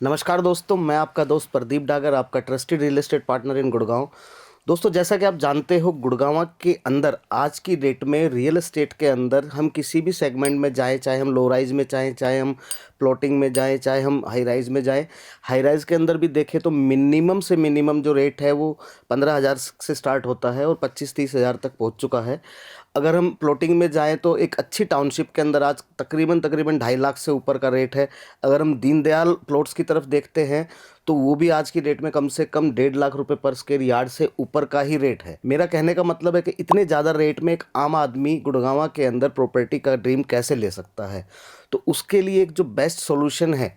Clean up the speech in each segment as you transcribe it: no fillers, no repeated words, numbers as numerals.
नमस्कार दोस्तों, मैं आपका दोस्त प्रदीप डागर, आपका trusted real estate partner in Gurgaon. दोस्तों, जैसा कि आप जानते हो, गुड़गांव के अंदर आज की डेट में रियल एस्टेट के अंदर हम किसी भी सेगमेंट में जाएं, चाहे हम लो राइज में जाएं, चाहे हम प्लॉटिंग में जाएं, चाहे हम हाई राइज में जाएं। हाई राइज के अंदर भी देखें तो मिनिमम से मिनिमम जो रेट है वो 15,000 से स्टार्ट होता है और 25-30 हज़ार तक पहुंच चुका है। अगर हम प्लॉटिंग में जाएं तो एक अच्छी टाउनशिप के अंदर आज तकरीबन तकरीबन 2.5 लाख से ऊपर का रेट है। अगर हम दीनदयाल प्लॉट्स की तरफ देखते हैं तो वो भी आज की डेट में कम से कम 1.5 लाख रुपए पर स्क्वायर यार्ड से ऊपर का ही रेट है। मेरा कहने का मतलब है कि इतने ज़्यादा रेट में एक आम आदमी गुड़गांव के अंदर प्रॉपर्टी का ड्रीम कैसे ले सकता है। तो उसके लिए एक जो बेस्ट सॉल्यूशन है,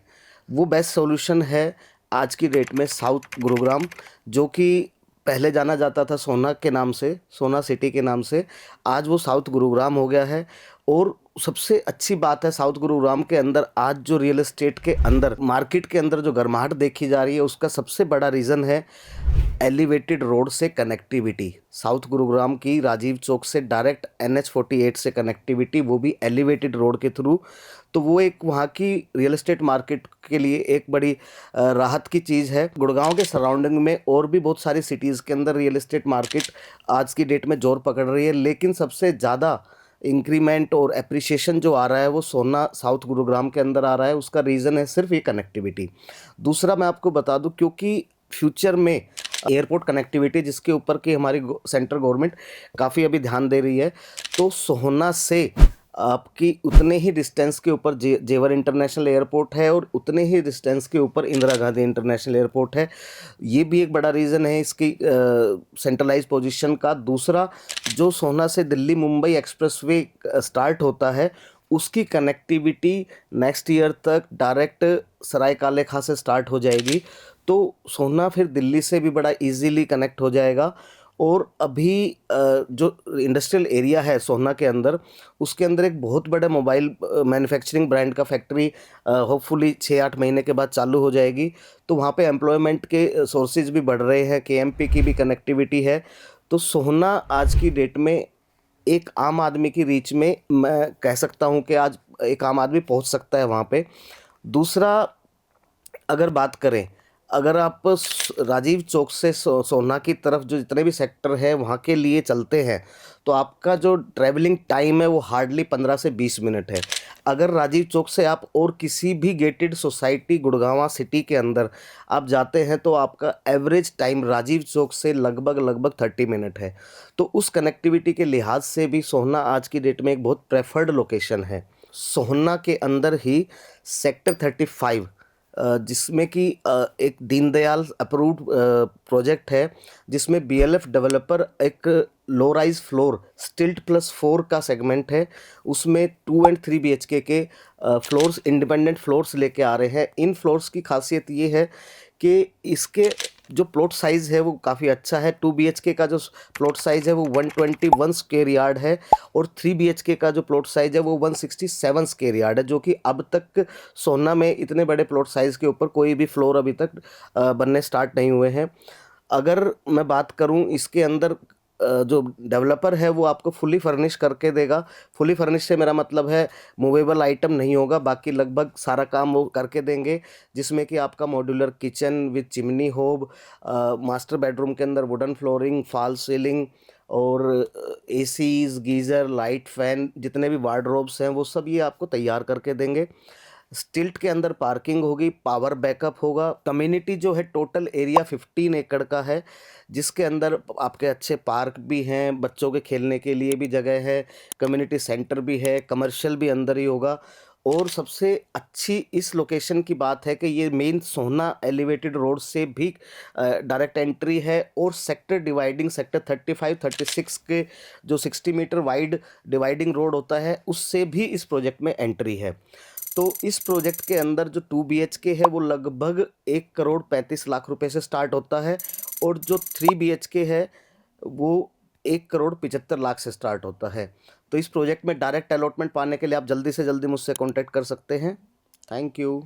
वो बेस्ट सॉल्यूशन है आज की डेट में साउथ गुरुग्राम, जो कि पहले जाना जाता था सोना के नाम से, सोना सिटी के नाम से। आज वो साउथ गुरुग्राम हो गया है। और सबसे अच्छी बात है, साउथ गुरुग्राम के अंदर आज जो रियल एस्टेट के अंदर मार्केट के अंदर जो गर्माहट देखी जा रही है, उसका सबसे बड़ा रीज़न है एलिवेटेड रोड से कनेक्टिविटी। साउथ गुरुग्राम की राजीव चौक से डायरेक्ट NH 48 से कनेक्टिविटी, वो भी एलिवेटेड रोड के थ्रू। तो वो एक वहाँ की रियल एस्टेट मार्केट के लिए एक बड़ी राहत की चीज़ है। गुड़गांव के सराउंडिंग में और भी बहुत सारी सिटीज़ के अंदर रियल एस्टेट मार्केट आज की डेट में जोर पकड़ रही है, लेकिन सबसे ज़्यादा इंक्रीमेंट और एप्रिसिएशन जो आ रहा है वो सोना साउथ गुरुग्राम के अंदर आ रहा है। उसका रीज़न है सिर्फ ये कनेक्टिविटी। दूसरा मैं आपको बता दूं, क्योंकि फ्यूचर में एयरपोर्ट कनेक्टिविटी जिसके ऊपर की हमारी सेंट्रल गवर्नमेंट काफ़ी अभी ध्यान दे रही है, तो सोहना से आपकी उतने ही डिस्टेंस के ऊपर जेवर इंटरनेशनल एयरपोर्ट है और उतने ही डिस्टेंस के ऊपर इंदिरा गांधी इंटरनेशनल एयरपोर्ट है। ये भी एक बड़ा रीज़न है इसकी सेंट्रलाइज पोजीशन का। दूसरा, जो सोहना से दिल्ली मुंबई एक्सप्रेसवे स्टार्ट होता है, उसकी कनेक्टिविटी नेक्स्ट ईयर तक डायरेक्ट सराय काले खां से स्टार्ट हो जाएगी। तो सोहना फिर दिल्ली से भी बड़ा इजीली कनेक्ट हो जाएगा। और अभी जो इंडस्ट्रियल एरिया है सोहना के अंदर, उसके अंदर एक बहुत बड़ा मोबाइल मैन्युफैक्चरिंग ब्रांड का फैक्ट्री होपफुली 6-8 महीने के बाद चालू हो जाएगी। तो वहाँ पे एम्प्लॉयमेंट के सोर्सेज भी बढ़ रहे हैं, KMP की भी कनेक्टिविटी है। तो सोहना आज की डेट में एक आम आदमी की रीच में, मैं कह सकता हूँ कि आज एक आम आदमी पहुँच सकता है वहाँ पे। दूसरा, अगर बात करें, अगर आप राजीव चौक से सोहना की तरफ जो जितने भी सेक्टर है वहाँ के लिए चलते हैं, तो आपका जो ट्रैवलिंग टाइम है वो हार्डली 15 से 20 मिनट है। अगर राजीव चौक से आप और किसी भी गेटेड सोसाइटी गुड़गांव सिटी के अंदर आप जाते हैं तो आपका एवरेज टाइम राजीव चौक से लगभग लगभग 30 मिनट है। तो उस कनेक्टिविटी के लिहाज से भी सोहना आज की डेट में एक बहुत प्रेफर्ड लोकेशन है। सोहना के अंदर ही सेक्टर 35, जिसमें कि एक दीनदयाल अप्रूव्ड प्रोजेक्ट है, जिसमें BLF डेवलपर एक लो राइज फ्लोर स्टिल्ट +4 का सेगमेंट है। उसमें 2 एंड 3 BHK के फ्लोर्स, इंडिपेंडेंट फ्लोर्स लेके आ रहे हैं। इन फ्लोर्स की खासियत ये है कि इसके जो प्लॉट साइज़ है वो काफ़ी अच्छा है। 2 BHK का जो प्लॉट साइज़ है वो 121 स्क्वायर यार्ड है और 3 BHK का जो प्लॉट साइज़ है वो 167 स्क्वायर यार्ड है, जो कि अब तक सोहना में इतने बड़े प्लॉट साइज़ के ऊपर कोई भी फ्लोर अभी तक बनने स्टार्ट नहीं हुए हैं। अगर मैं बात करूं, इसके अंदर जो डेवलपर है वो आपको फुली फर्निश करके देगा। फुली फर्निश से मेरा मतलब है मूवेबल आइटम नहीं होगा, बाकी लगभग सारा काम वो करके देंगे, जिसमें कि आपका मॉड्यूलर किचन विद चिमनी होब, मास्टर बेडरूम के अंदर वुडन फ्लोरिंग, फॉल सीलिंग और ACs, गीज़र, लाइट, फैन, जितने भी वार्डरोब्स हैं वो सब ये आपको तैयार करके देंगे। स्टिल्ट के अंदर पार्किंग होगी, पावर बैकअप होगा। कम्युनिटी जो है टोटल एरिया 15 एकड़ का है, जिसके अंदर आपके अच्छे पार्क भी हैं, बच्चों के खेलने के लिए भी जगह है, कम्युनिटी सेंटर भी है, कमर्शियल भी अंदर ही होगा। और सबसे अच्छी इस लोकेशन की बात है कि ये मेन सोहना एलिवेटेड रोड से भी डायरेक्ट एंट्री है और सेक्टर डिवाइडिंग, सेक्टर 35 36 के जो 60 मीटर वाइड डिवाइडिंग रोड होता है, उससे भी इस प्रोजेक्ट में एंट्री है। तो इस प्रोजेक्ट के अंदर जो 2 BHK है वो लगभग 1,35,00,000 रुपए से स्टार्ट होता है और जो 3 BHK है वो 1,75,00,000 से स्टार्ट होता है। तो इस प्रोजेक्ट में डायरेक्ट अलॉटमेंट पाने के लिए आप जल्दी से जल्दी मुझसे कॉन्टैक्ट कर सकते हैं। Thank you.